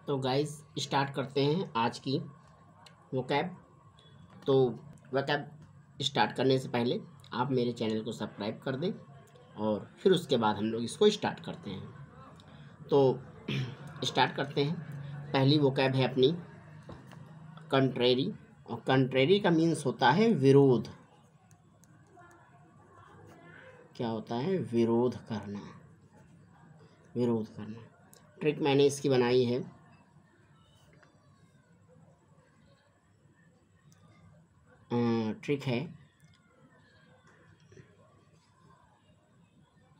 तो guys start करते हैं आज की वोकैब। तो वोकैब स्टार्ट करने से पहले आप मेरे चैनल को सब्सक्राइब कर दें और फिर उसके बाद हम लोग इसको स्टार्ट करते हैं। तो स्टार्ट करते हैं। पहली वोकैब है अपनी कंट्रेरी, और कंट्रेरी का मीन्स होता है विरोध। क्या होता है? विरोध करना, विरोध करना। ट्रिक मैंने इसकी बनाई है। ट्रिक है,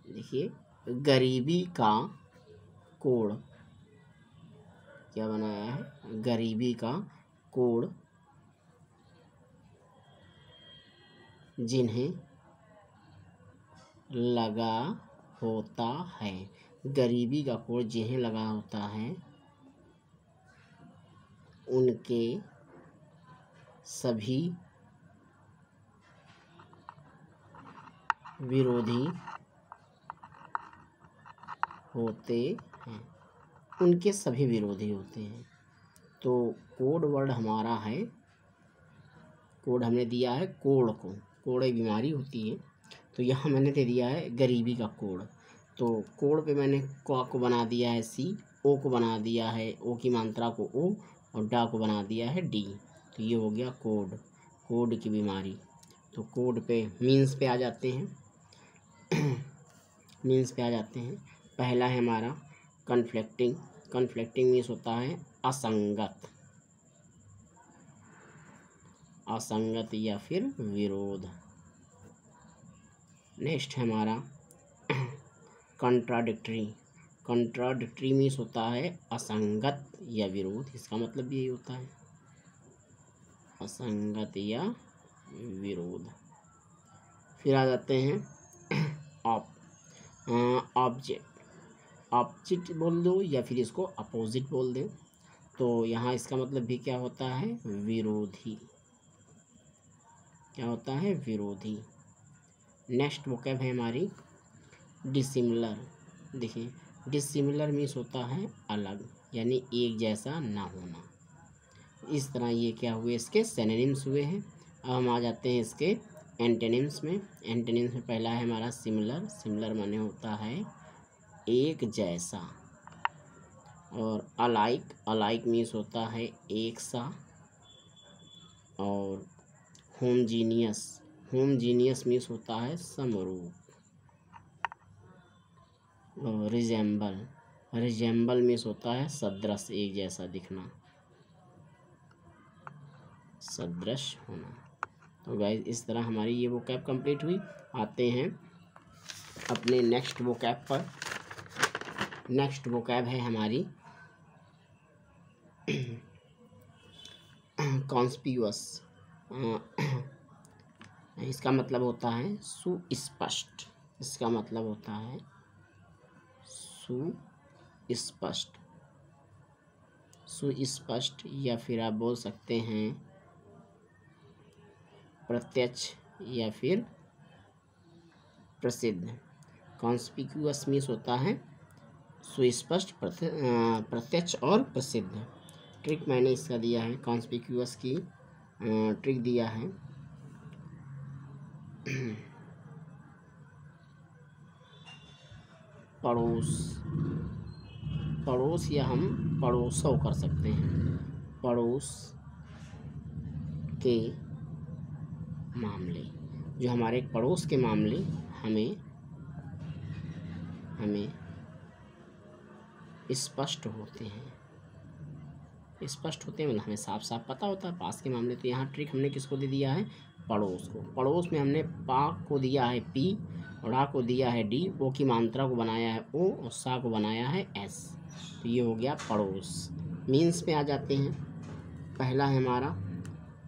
देखिए, गरीबी का कोड़। क्या बनाया है? गरीबी का कोड़ जिन्हें लगा होता है। गरीबी का कोड़ जिन्हें लगा होता है उनके सभी विरोधी होते हैं। उनके सभी विरोधी होते हैं। तो कोड वर्ड हमारा है, कोड हमने दिया है कोड़ को। कोड़ एक बीमारी होती है, तो यहाँ मैंने दे दिया है गरीबी का कोड़। तो कोड़ पे मैंने क को बना दिया है सी, ओ को बना दिया है, ओ की मात्रा को ओ, और डा को बना दिया है डी। तो ये हो गया कोड, कोड की बीमारी। तो कोड पे मीन्स पे आ जाते हैं। मीन्स पे आ जाते हैं। पहला है हमारा कन्फ्लिक्टिंग। कन्फ्लिक्टिंग मीन्स होता है असंगत, असंगत या फिर विरोध। नेक्स्ट है हमारा कंट्राडिक्टरी। कंट्राडिक्टरी मीन्स होता है असंगत या विरोध। इसका मतलब भी यही होता है, असंगत या विरोध। फिर आ जाते हैं ऑब्जेक्ट। ऑब्जेक्ट बोल दो या फिर इसको अपोजिट बोल दो। तो यहाँ इसका मतलब भी क्या होता है? विरोधी। क्या होता है? विरोधी। नेक्स्ट वोकैब है हमारी डिसिमिलर। देखिए, डिसिमिलर मीन्स होता है अलग, यानी एक जैसा ना होना। इस तरह ये क्या हुए? इसके सिनोनिम्स हुए हैं। अब हम आ जाते हैं इसके एंटोनिम्स में। एंटोनिम्स में पहला है हमारा सिमिलर। सिमिलर माने होता है एक जैसा। और अलाइक, अलाइक मीन्स होता है एक सा। और होमजीनियस, होमजीनियस मीन्स होता है समरूप। और रिजेंबल, रिजेंबल मीन्स होता है सदृश, एक जैसा दिखना, सदृश होना। तो गाइस इस तरह हमारी ये वोकैब कंप्लीट हुई। आते हैं अपने नेक्स्ट वोकैब पर। नेक्स्ट वोकैब है हमारी कॉन्स्पिक्यूअस। इसका मतलब होता है सुस्पष्ट। इसका मतलब होता है सुस्पष्ट, सुस्पष्ट, या फिर आप बोल सकते हैं प्रत्यक्ष या फिर प्रसिद्ध। कॉन्स्पिक्यूअस मीन्स होता है सुस्पष्ट, प्रत्यक्ष और प्रसिद्ध। ट्रिक मैंने इसका दिया है, कॉन्स्पिक्यूअस की ट्रिक दिया है। पड़ोस, पड़ोस, या हम पड़ोसों कर सकते हैं। पड़ोस के मामले, जो हमारे पड़ोस के मामले हमें स्पष्ट होते हैं। स्पष्ट होते हैं मतलब हमें साफ साफ पता होता है पास के मामले। तो यहाँ ट्रिक हमने किसको दे दिया है? पड़ोस को। पड़ोस में हमने पा को दिया है पी, और आ को दिया है डी, ओ की मात्रा को बनाया है ओ, और सा को बनाया है एस। तो ये हो गया पड़ोस। मीन्स पे आ जाते हैं। पहला है हमारा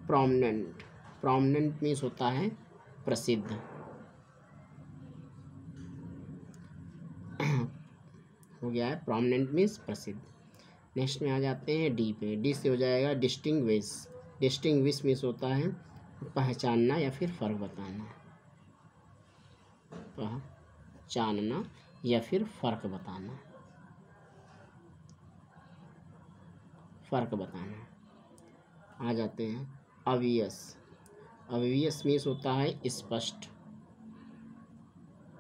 प्रोमिनेंट। प्रोमिनेंट मीन्स होता है प्रसिद्ध। हो गया है प्रोमिनेंट मीन्स प्रसिद्ध। नेक्स्ट में आ जाते हैं डी पे। डी से हो जाएगा डिस्टिंग्विश। डिस्टिंग्विश मीन्स होता है पहचानना या फिर फर्क बताना, पहचानना या फिर फर्क बताना। फ़र्क बताना। आ जाते हैं ऑब्वियस। ऑब्वियस मीन्स होता है स्पष्ट।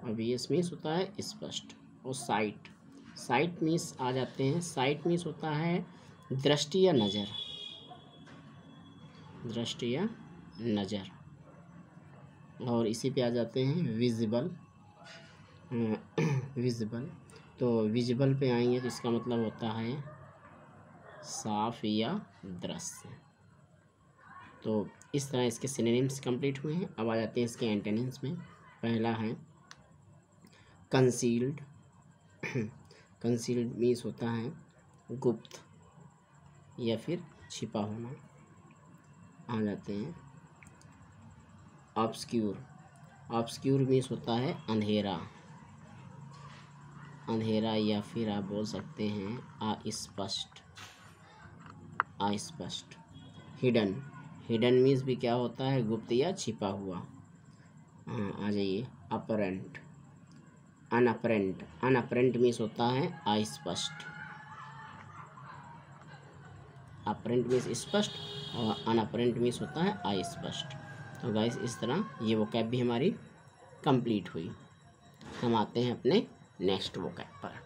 ऑब्वियस मीन्स होता है स्पष्ट। और साइट, साइट मीन्स आ जाते हैं, साइट मीन्स होता है दृष्टि या नज़र, दृष्टि या नज़र। और इसी पे आ जाते हैं विजिबल। विजिबल, तो विजिबल पे आएंगे तो इसका मतलब होता है साफ या दृश्य। तो इस तरह इसके सिनोनिम्स कंप्लीट हुए हैं। अब आ जाते हैं इसके एंटोनिम्स में। पहला है कंसील्ड। कंसील्ड मीन्स होता है गुप्त या फिर छिपा होना। आ जाते हैं ऑब्सक्यूर। ऑब्सक्यूर मीन्स होता है अंधेरा, अंधेरा या फिर आप बोल सकते हैं अस्पष्ट, अस्पष्ट। हिडन, हिडन मीन्स भी क्या होता है गुप्त या छिपा हुआ। आ जाइए अपरेंट। अनअपरेंट, अनअपरेंट मीन्स होता है अस्पष्ट। अपरेंट मीन्स स्पष्ट और अनअपरेंट मीन्स होता है अस्पष्ट। तो गाइस इस तरह ये वोकैब भी हमारी कंप्लीट हुई। हम आते हैं अपने नेक्स्ट वोकैब पर।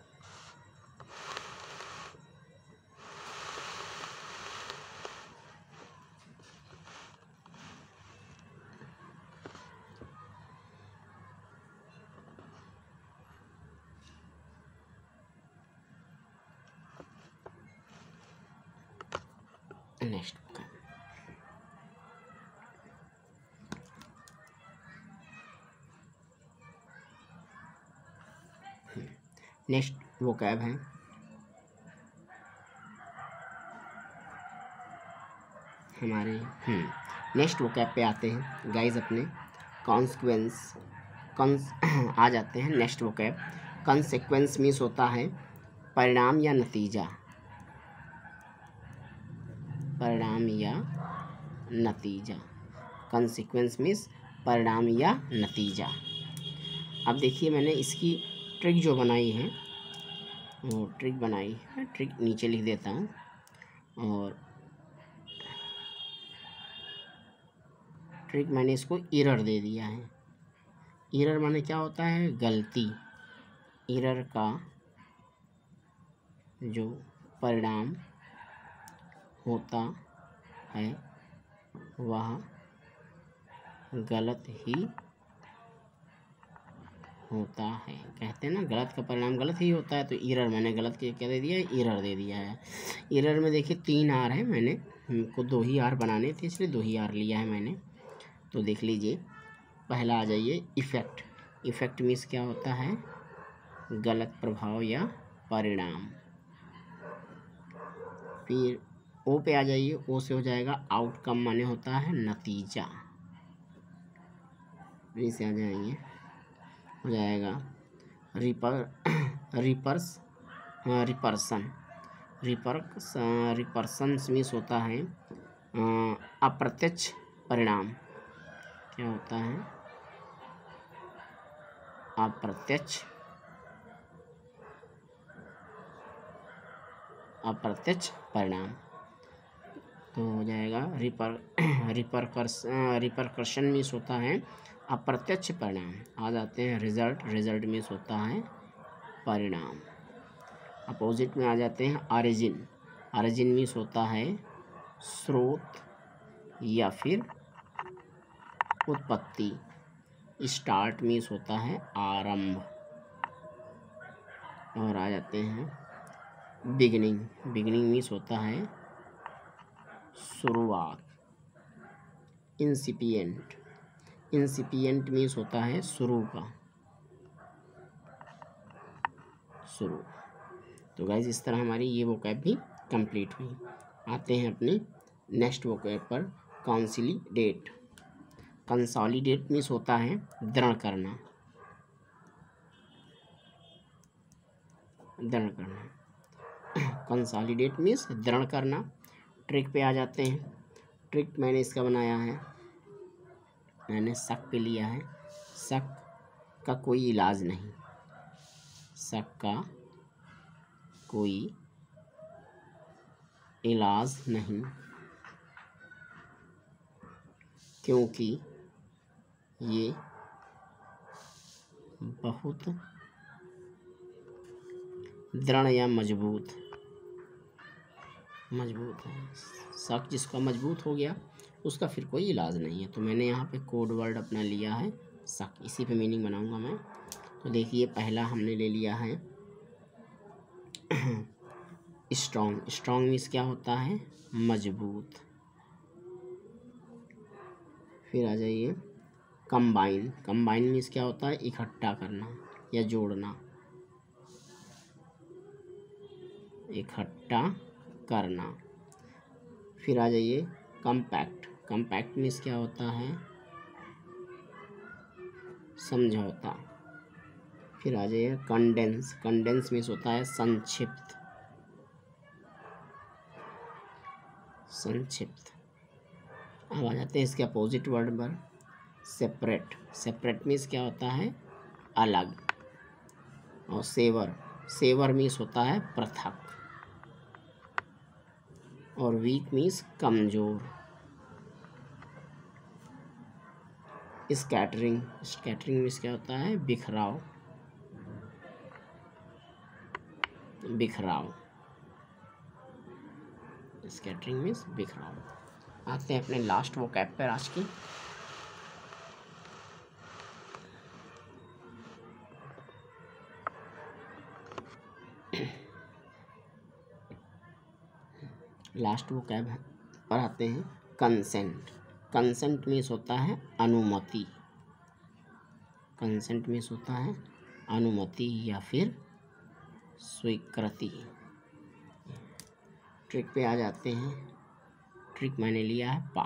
नेक्स्ट वोकैब, नेक्स्ट वोकैब है हमारे। नेक्स्ट वोकैब पे आते हैं गाइस अपने कॉन्सिक्वेंस। आ जाते हैं नेक्स्ट वोकैब। कॉन्सिक्वेंस मीन्स होता है परिणाम या नतीजा, परिणाम या नतीजा। कॉन्सिक्वेंस मीन्स परिणाम या नतीजा। अब देखिए मैंने इसकी ट्रिक जो बनाई है, वो ट्रिक बनाई है, ट्रिक नीचे लिख देता हूँ। और ट्रिक मैंने इसको एरर दे दिया है। एरर माने क्या होता है गलती। एरर का जो परिणाम होता है वह गलत ही होता है। कहते हैं ना गलत का परिणाम गलत ही होता है। तो एरर मैंने गलत के क्या दे दिया है, एरर दे दिया है। एरर में देखिए 3 आर है, मैंने हमको 2 ही आर बनाने थे इसलिए 2 ही आर लिया है मैंने। तो देख लीजिए पहला आ जाइए इफ़ेक्ट। इफ़ेक्ट मीन्स क्या होता है गलत प्रभाव या परिणाम। फिर ओ पे आ जाइए, ओ से हो जाएगा आउटकम माने होता है नतीजा। बी से आ जाएंगे हो जाएगा रिपर्सन। रिपर्सन मीन्स होता है अप्रत्यक्ष परिणाम। क्या होता है अप्रत्यक्ष परिणाम। तो हो जाएगा रिपरकर्शन मीन्स होता है अप्रत्यक्ष परिणाम। आ जाते हैं रिजल्ट। रिजल्ट मीन्स होता है परिणाम। अपोजिट में आ जाते हैं ऑरिजिन। ऑरिजिन मीन्स होता है स्रोत या फिर उत्पत्ति। स्टार्ट मीन्स होता है आरंभ। और आ जाते हैं बिगिनिंग। बिगिनिंग मीन्स होता है शुरुआत। इंसिपिएंट। इंसिपिएंट मीन्स होता है शुरू का, शुरू। तो गाइस इस तरह हमारी ये वोकैब भी कंप्लीट हुई। आते हैं अपने नेक्स्ट वोकैब पर कंसोलिडेट। कंसोलिडेट मीन्स होता है दृढ़ करना, दृढ़ करना। कंसोलिडेट मीन्स दृढ़ करना। ट्रिक पे आ जाते हैं। ट्रिक मैंने इसका बनाया है, मैंने शक पे लिया है। शक का कोई इलाज नहीं, शक का कोई इलाज नहीं, क्योंकि ये बहुत दृढ़ या मजबूत है। शक जिसका मजबूत हो गया उसका फिर कोई इलाज नहीं है। तो मैंने यहाँ पे कोड वर्ड अपना लिया है शक, इसी पे मीनिंग बनाऊंगा मैं। तो देखिए पहला हमने ले लिया है स्ट्रॉन्ग। स्ट्रॉन्ग मीन्स क्या होता है? मजबूत। फिर आ जाइए कंबाइन। कंबाइन मीन्स क्या होता है? इकट्ठा करना या जोड़ना, इकट्ठा करना। फिर आ जाइए कम्पैक्ट। कम्पैक्ट मीन्स क्या होता है? समझौता। फिर आ जाइए कंडेंस। कंडेंस मीन्स होता है संक्षिप्त, संक्षिप्त। अब आ जाते हैं इसके अपोजिट वर्ड पर, सेपरेट। सेपरेट मीन्स क्या होता है? अलग। और सेवर, सेवर मीन्स होता है पृथक। और वीक मीन्स कमजोर। स्कैटरिंग। स्कैटरिंग मीन्स क्या होता है? बिखराव, बिखराव। स्कैटरिंग मीन्स बिखराव। आते हैं अपने लास्ट वोकैब पर आज की। लास्ट वोकैब पर आते हैं कंसेंट। कंसेंट मीन्स होता है अनुमति। कंसेंट मीन्स होता है अनुमति या फिर स्वीकृति। ट्रिक पे आ जाते हैं। ट्रिक मैंने लिया है पा।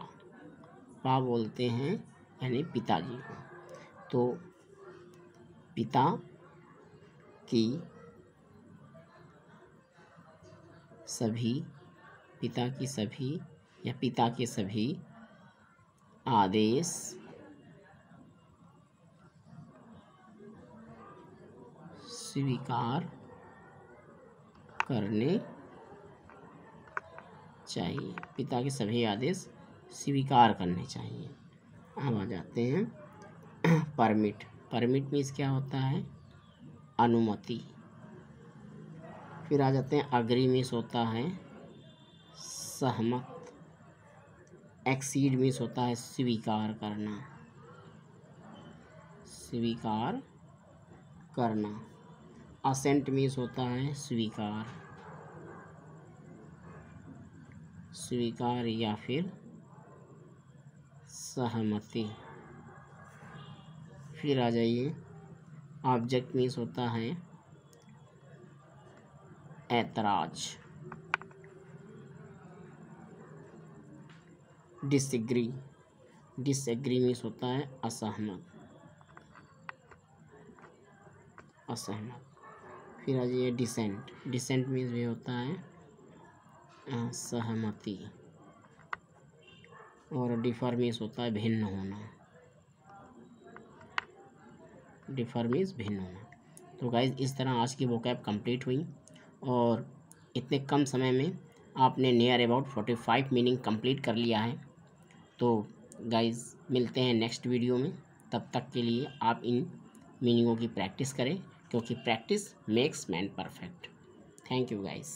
पा बोलते हैं यानी पिताजी को। तो पिता की सभी, पिता की सभी या पिता के सभी आदेश स्वीकार करने चाहिए। पिता के सभी आदेश स्वीकार करने चाहिए। अब आ जाते हैं परमिट। परमिट मीन्स क्या होता है? अनुमति। फिर आ जाते हैं अग्री मीन्स होता है सहमत। एक्सीड मीन्स होता है स्वीकार करना, स्वीकार करना। असेंट मीन्स होता है स्वीकार, स्वीकार या फिर सहमति। फिर आ जाइए ऑब्जेक्ट मीन्स होता है ऐतराज। डिसएग्री। डिसएग्री मीन्स होता है असहमत, असहमत। फिर आ जाइए डिसेंट। डिसेंट मीन्स भी होता है असहमति। और डिफर मीन्स होता है भिन्न होना, डिफर मीन्स भिन्न होना। तो गाइज इस तरह आज की वोकैब कंप्लीट हुई और इतने कम समय में आपने नियर अबाउट 45 मीनिंग कंप्लीट कर लिया है। तो गाइज मिलते हैं नेक्स्ट वीडियो में। तब तक के लिए आप इन मीनिंगों की प्रैक्टिस करें, क्योंकि practice makes man perfect. Thank you guys.